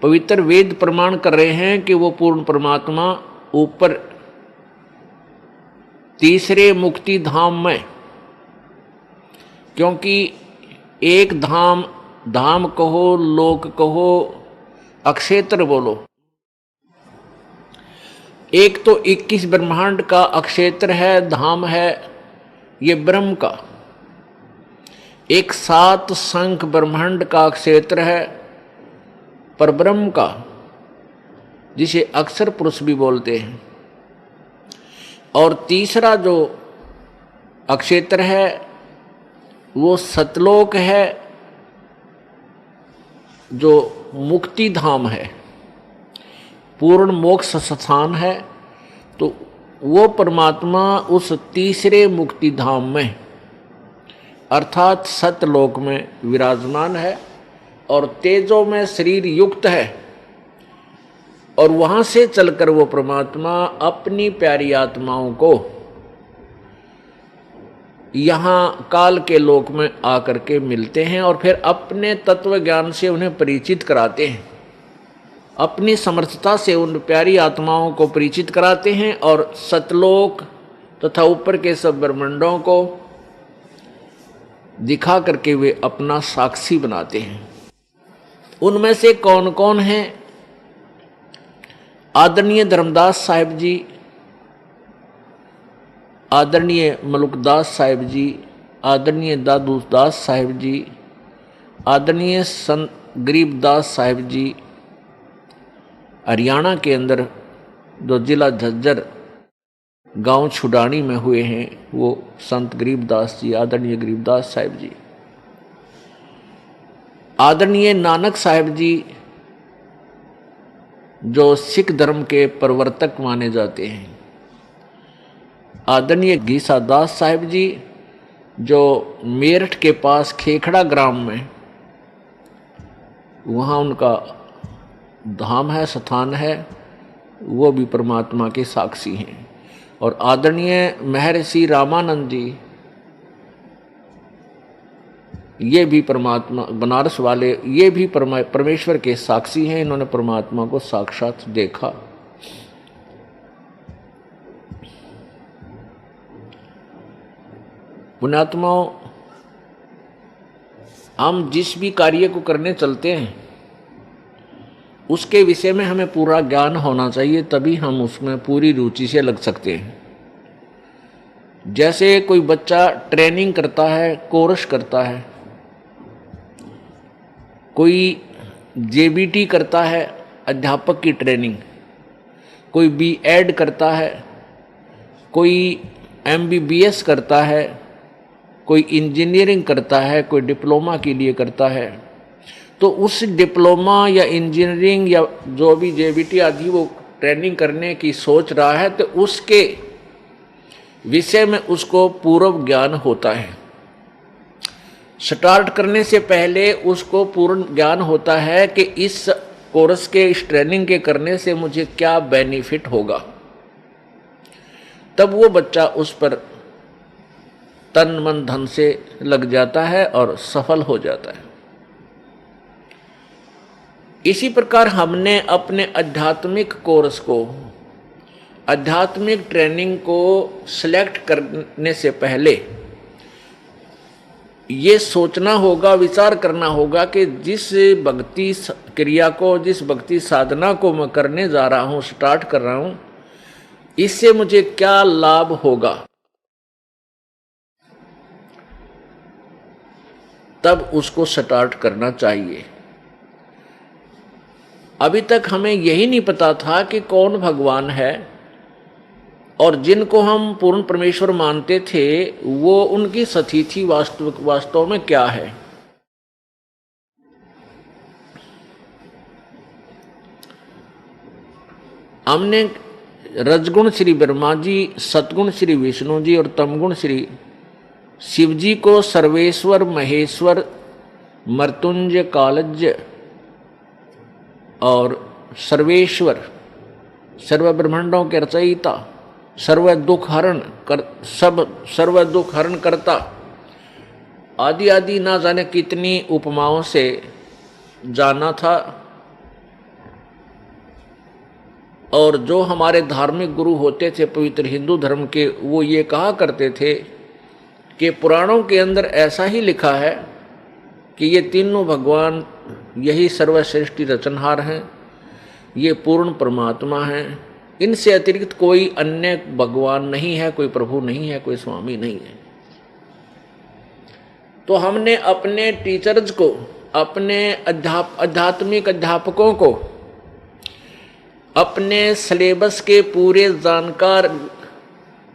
पवित्र वेद प्रमाण कर रहे हैं कि वो पूर्ण परमात्मा ऊपर तीसरे मुक्ति धाम में, क्योंकि एक धाम, धाम कहो, लोक कहो, अक्षेत्र बोलो, एक तो 21 ब्रह्मांड का अक्षेत्र है, धाम है ये ब्रह्म का। एक 7 संख ब्रह्मांड का क्षेत्र है परब्रह्म का, जिसे अक्षर पुरुष भी बोलते हैं। और तीसरा जो अक्षेत्र है वो सतलोक है, जो मुक्ति धाम है, पूर्ण मोक्ष स्थान है। तो वो परमात्मा उस तीसरे मुक्ति धाम में अर्थात सतलोक में विराजमान है और तेजो में शरीर युक्त है। और वहां से चलकर वो परमात्मा अपनी प्यारी आत्माओं को यहाँ काल के लोक में आकर के मिलते हैं और फिर अपने तत्व ज्ञान से उन्हें परिचित कराते हैं, अपनी समर्थता से उन प्यारी आत्माओं को परिचित कराते हैं और सतलोक तथा ऊपर के सब ब्रह्मांडों को दिखा करके वे अपना साक्षी बनाते हैं। उनमें से कौन कौन हैं? आदरणीय धर्मदास साहिब जी, आदरणीय मलुकदास साहिब जी, आदरणीय दादू दास साहिब जी, आदरणीय संत गरीबदास साहिब जी, हरियाणा के अंदर जो जिला झज्जर गांव छुडानी में हुए हैं वो संत गरीबदास जी, आदरणीय गरीबदास साहिब जी, आदरणीय नानक साहिब जी जो सिख धर्म के प्रवर्तक माने जाते हैं, आदरणीय गीसा दास साहिब जी जो मेरठ के पास खेखड़ा ग्राम में वहाँ उनका धाम है, स्थान है, वो भी परमात्मा के साक्षी हैं। और आदरणीय महर्षि रामानंद जी, ये भी परमात्मा, बनारस वाले, ये भी परमेश्वर के साक्षी हैं। इन्होंने परमात्मा को साक्षात देखा। पुण्यात्माओं, हम जिस भी कार्य को करने चलते हैं उसके विषय में हमें पूरा ज्ञान होना चाहिए, तभी हम उसमें पूरी रुचि से लग सकते हैं। जैसे कोई बच्चा ट्रेनिंग करता है, कोर्स करता है, कोई जेबीटी करता है, अध्यापक की ट्रेनिंग, कोई बीएड करता है, कोई एमबीबीएस करता है, कोई इंजीनियरिंग करता है, कोई डिप्लोमा के लिए करता है। तो उस डिप्लोमा या इंजीनियरिंग या जो भी जेबीटी आदि वो ट्रेनिंग करने की सोच रहा है, तो उसके विषय में उसको पूर्व ज्ञान होता है। स्टार्ट करने से पहले उसको पूर्ण ज्ञान होता है कि इस कोर्स के, इस ट्रेनिंग के करने से मुझे क्या बेनिफिट होगा। तब वो बच्चा उस पर तन मन धन से लग जाता है और सफल हो जाता है। इसी प्रकार हमने अपने आध्यात्मिक कोर्स को, आध्यात्मिक ट्रेनिंग को सिलेक्ट करने से पहले ये सोचना होगा, विचार करना होगा कि जिस भक्ति क्रिया को, जिस भक्ति साधना को मैं करने जा रहा हूँ, स्टार्ट कर रहा हूँ, इससे मुझे क्या लाभ होगा। तब उसको स्टार्ट करना चाहिए। अभी तक हमें यही नहीं पता था कि कौन भगवान है और जिनको हम पूर्ण परमेश्वर मानते थे वो उनकी स्थिति वास्तव में क्या है। हमने रजगुण श्री ब्रह्मा जी, सतगुण श्री विष्णु जी और तमगुण श्री शिव जी को सर्वेश्वर, महेश्वर, मृत्युंजय, कालज्ञ और सर्वेश्वर, सर्व ब्रह्मांडों के रचयिता, सर्व दुख हरण सर्व दुख हरण करता आदि आदि ना जाने कितनी उपमाओं से जाना था। और जो हमारे धार्मिक गुरु होते थे पवित्र हिंदू धर्म के, वो ये कहा करते थे कि पुराणों के अंदर ऐसा ही लिखा है कि ये तीनों भगवान यही सर्वश्रेष्ठ रचनहार हैं, ये पूर्ण परमात्मा हैं, इनसे अतिरिक्त कोई अन्य भगवान नहीं है, कोई प्रभु नहीं है, कोई स्वामी नहीं है। तो हमने अपने टीचर्स को, अपने आध्यात्मिक अध्यापकों को अपने सिलेबस के पूरे जानकार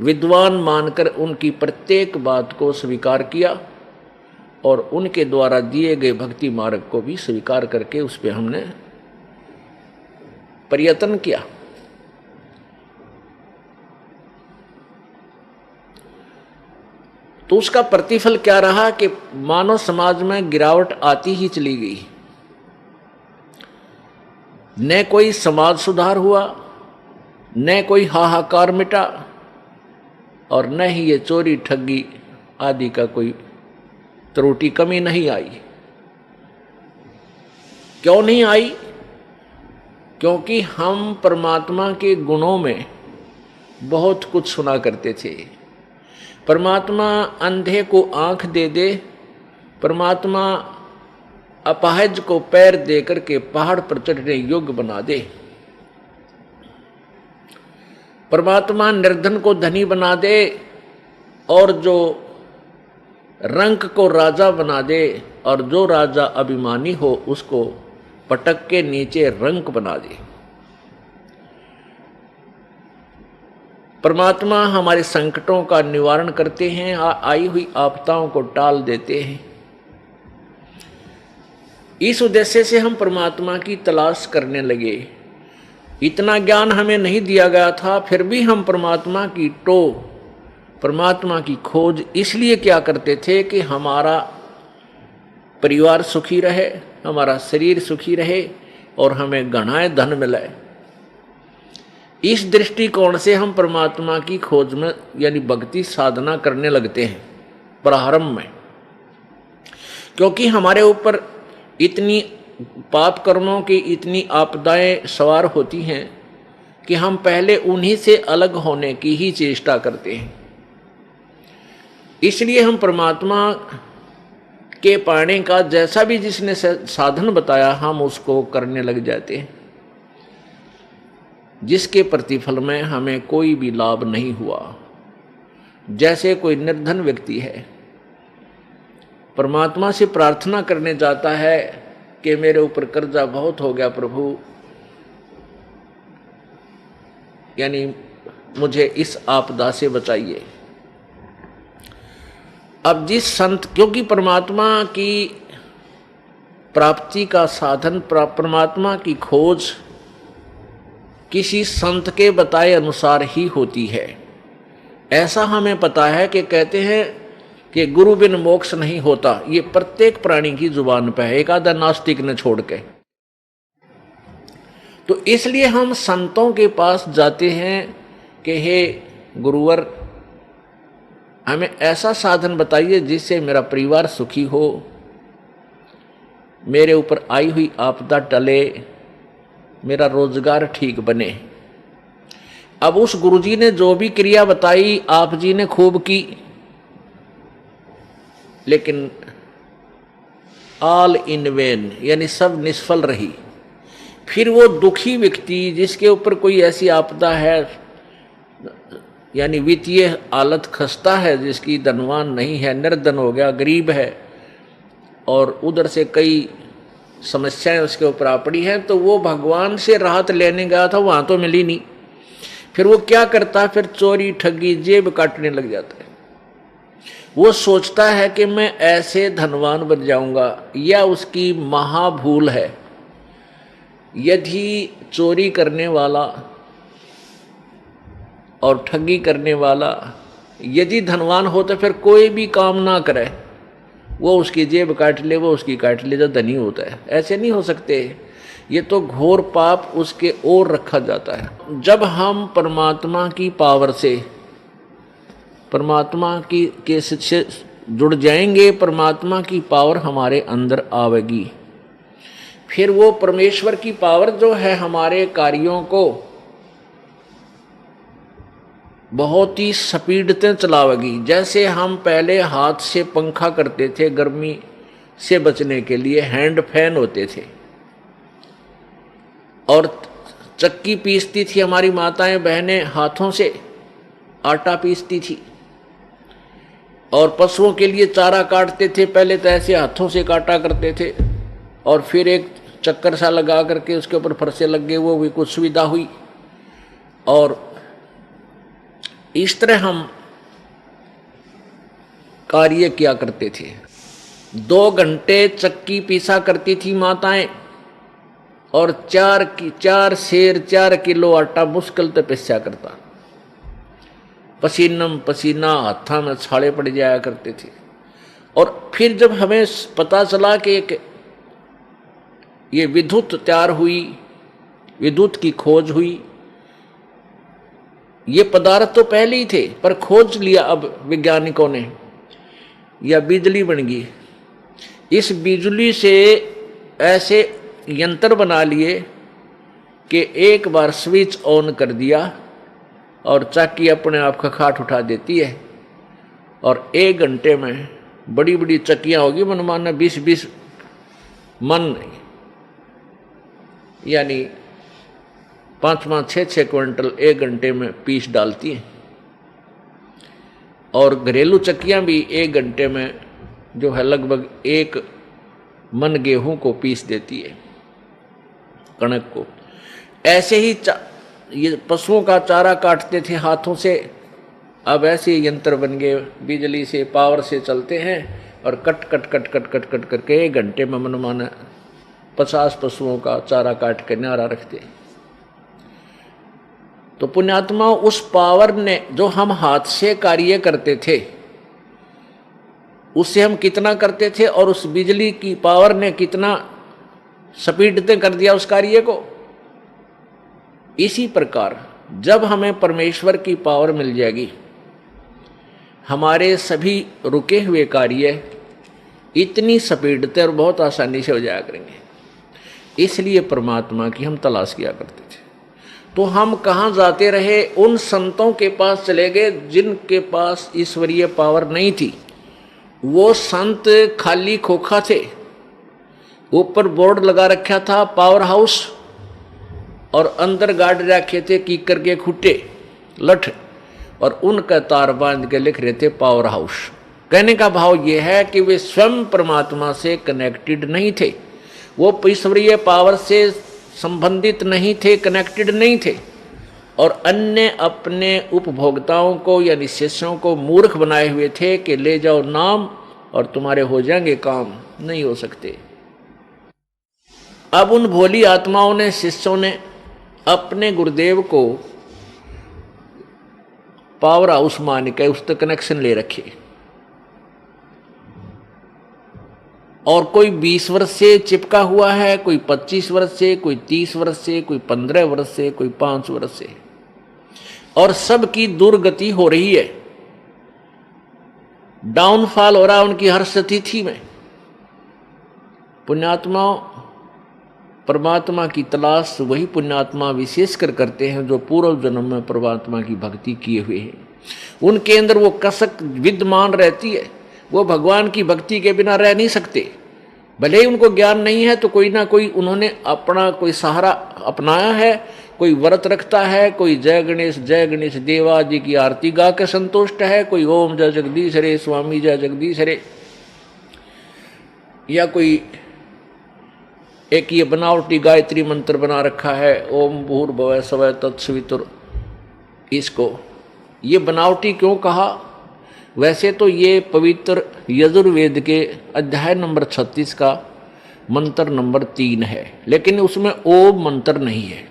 विद्वान मानकर उनकी प्रत्येक बात को स्वीकार किया और उनके द्वारा दिए गए भक्ति मार्ग को भी स्वीकार करके उस पर हमने प्रयत्न किया। तो उसका प्रतिफल क्या रहा कि मानव समाज में गिरावट आती ही चली गई। न कोई समाज सुधार हुआ, न कोई हाहाकार मिटा, और न ही ये चोरी ठगी आदि का कोई त्रुटि कमी नहीं आई। क्यों नहीं आई? क्योंकि हम परमात्मा के गुणों में बहुत कुछ सुना करते थे। परमात्मा अंधे को आंख दे दे, परमात्मा अपाहिज को पैर दे करके पहाड़ पर चढ़ने योग्य बना दे, परमात्मा निर्धन को धनी बना दे और जो रंक को राजा बना दे, और जो राजा अभिमानी हो उसको पटक के नीचे रंक बना दे। परमात्मा हमारे संकटों का निवारण करते हैं, आई हुई आपदाओं को टाल देते हैं। इस उद्देश्य से हम परमात्मा की तलाश करने लगे। इतना ज्ञान हमें नहीं दिया गया था, फिर भी हम परमात्मा की परमात्मा की खोज इसलिए क्या करते थे कि हमारा परिवार सुखी रहे, हमारा शरीर सुखी रहे और हमें घनाए धन मिले। इस दृष्टिकोण से हम परमात्मा की खोज में यानी भक्ति साधना करने लगते हैं प्रारंभ में, क्योंकि हमारे ऊपर इतनी पाप कर्मों की इतनी आपदाएं सवार होती हैं कि हम पहले उन्हीं से अलग होने की ही चेष्टा करते हैं। इसलिए हम परमात्मा के पाने का जैसा भी जिसने साधन बताया हम उसको करने लग जाते हैं, जिसके प्रतिफल में हमें कोई भी लाभ नहीं हुआ। जैसे कोई निर्धन व्यक्ति है, परमात्मा से प्रार्थना करने जाता है कि मेरे ऊपर कर्जा बहुत हो गया प्रभु, यानी मुझे इस आपदा से बचाइए। अब जिस संत, क्योंकि परमात्मा की प्राप्ति का साधन, परमात्मा की खोज किसी संत के बताए अनुसार ही होती है। ऐसा हमें पता है कि कहते हैं कि गुरु बिन मोक्ष नहीं होता, ये प्रत्येक प्राणी की जुबान पे है, एक आधा नास्तिक ने छोड़ के। तो इसलिए हम संतों के पास जाते हैं कि हे गुरुवर, हमें ऐसा साधन बताइए जिससे मेरा परिवार सुखी हो, मेरे ऊपर आई हुई आपदा टले, मेरा रोजगार ठीक बने। अब उस गुरुजी ने जो भी क्रिया बताई आप जी ने खूब की, लेकिन ऑल इन वेन, यानी सब निष्फल रही। फिर वो दुखी व्यक्ति जिसके ऊपर कोई ऐसी आपदा है, यानी वित्तीय हालत खस्ता है, जिसकी धनवान नहीं है, निर्धन हो गया, गरीब है, और उधर से कई समस्याएं उसके ऊपर आ पड़ी हैं, तो वो भगवान से राहत लेने गया था, वहां तो मिली नहीं। फिर वो क्या करता है? फिर चोरी ठगी जेब काटने लग जाता है। वो सोचता है कि मैं ऐसे धनवान बन जाऊंगा, या उसकी महाभूल है। यदि चोरी करने वाला और ठगी करने वाला यदि धनवान हो तो फिर कोई भी काम ना करे, वो उसकी जेब काट ले, वो उसकी काट ले जो धनी होता है। ऐसे नहीं हो सकते, ये तो घोर पाप उसके ओर रखा जाता है। जब हम परमात्मा की पावर से, परमात्मा की के से जुड़ जाएंगे, परमात्मा की पावर हमारे अंदर आवेगी, फिर वो परमेश्वर की पावर जो है हमारे कार्यों को बहुत ही स्पीडते चलावेगी। जैसे हम पहले हाथ से पंखा करते थे गर्मी से बचने के लिए, हैंड फैन होते थे, और चक्की पीसती थी हमारी माताएं बहनें, हाथों से आटा पीसती थी, और पशुओं के लिए चारा काटते थे पहले तो ऐसे हाथों से काटा करते थे, और फिर एक चक्कर सा लगा करके उसके ऊपर फरसे लग गए, वो भी कुछ सुविधा हुई। और इस तरह हम कार्य किया करते थे। 2 घंटे चक्की पीसा करती थी माताएं, और 4 सेर 4 किलो आटा मुश्किल से पिसा करता। पसीनम पसीना, हाथा में छाले पड़ जाया करते थे। और फिर जब हमें पता चला कि ये विद्युत तैयार हुई, विद्युत की खोज हुई, ये पदार्थ तो पहले ही थे पर खोज लिया अब वैज्ञानिकों ने, या बिजली बन गई। इस बिजली से ऐसे यंत्र बना लिए कि एक बार स्विच ऑन कर दिया और चक्की अपने आप खखाट उठा देती है, और 1 घंटे में बड़ी बड़ी चक्कियां होगी मनमाना 20-20 मन, यानी 5-5, 6-6 क्विंटल 1 घंटे में पीस डालती हैं। और घरेलू चक्कियां भी 1 घंटे में जो है लगभग 1 मन गेहूं को पीस देती है, कणक को। ऐसे ही ये पशुओं का चारा काटते थे हाथों से, अब ऐसे यंत्र बन गए, बिजली से पावर से चलते हैं, और cut cut cut cut cut cut करके 1 घंटे में मनमाना 50 पशुओं का चारा काट के न्यारा रखते। तो पुण्यात्मा, उस पावर ने जो हम हाथ से कार्य करते थे उससे हम कितना करते थे, और उस बिजली की पावर ने कितना स्पीड से कर दिया उस कार्य को। इसी प्रकार जब हमें परमेश्वर की पावर मिल जाएगी, हमारे सभी रुके हुए कार्य इतनी स्पीड से और बहुत आसानी से हो जाया करेंगे। इसलिए परमात्मा की हम तलाश किया करते थे। तो हम कहाँ जाते रहे? उन संतों के पास चले गए जिनके पास ईश्वरीय पावर नहीं थी। वो संत खाली खोखा थे, ऊपर बोर्ड लगा रखा था पावर हाउस, और अंदर गाड़ रखे थे कीकर के खुट्टे लठ, और उनका तार बांध के लिख रहे थे पावर हाउस। कहने का भाव ये है कि वे स्वयं परमात्मा से कनेक्टेड नहीं थे, वो ईश्वरीय पावर से संबंधित नहीं थे, कनेक्टेड नहीं थे, और अन्य अपने उपभोक्ताओं को यानी शिष्यों को मूर्ख बनाए हुए थे कि ले जाओ नाम और तुम्हारे हो जाएंगे काम। नहीं हो सकते। अब उन भोली आत्माओं ने, शिष्यों ने अपने गुरुदेव को पावर हाउस मान के उस तक कनेक्शन ले रखे, और कोई 20 वर्ष से चिपका हुआ है, कोई 25 वर्ष से, कोई 30 वर्ष से, कोई 15 वर्ष से, कोई 5 वर्ष से, और सबकी दुर्गति हो रही है, डाउनफॉल हो रहा है उनकी हर स्थिति में। पुण्यात्मा, परमात्मा की तलाश वही पुण्यात्मा विशेषकर करते हैं जो पूर्व जन्म में परमात्मा की भक्ति किए हुए हैं। उनके अंदर वो कसक विद्यमान रहती है, वो भगवान की भक्ति के बिना रह नहीं सकते। भले ही उनको ज्ञान नहीं है तो कोई ना कोई उन्होंने अपना कोई सहारा अपनाया है, कोई व्रत रखता है, कोई जय गणेश देवा जी की आरती गा के संतुष्ट है, कोई ओम जय जगदीश हरे स्वामी जय जगदीश हरे, या कोई एक ये बनावटी गायत्री मंत्र बना रखा है ओम भूर्भुवः स्वः तत्सवितुर। इसको ये बनावटी क्यों कहा? वैसे तो ये पवित्र यजुर्वेद के अध्याय नंबर 36 का मंत्र नंबर 3 है, लेकिन उसमें ओम मंत्र नहीं है।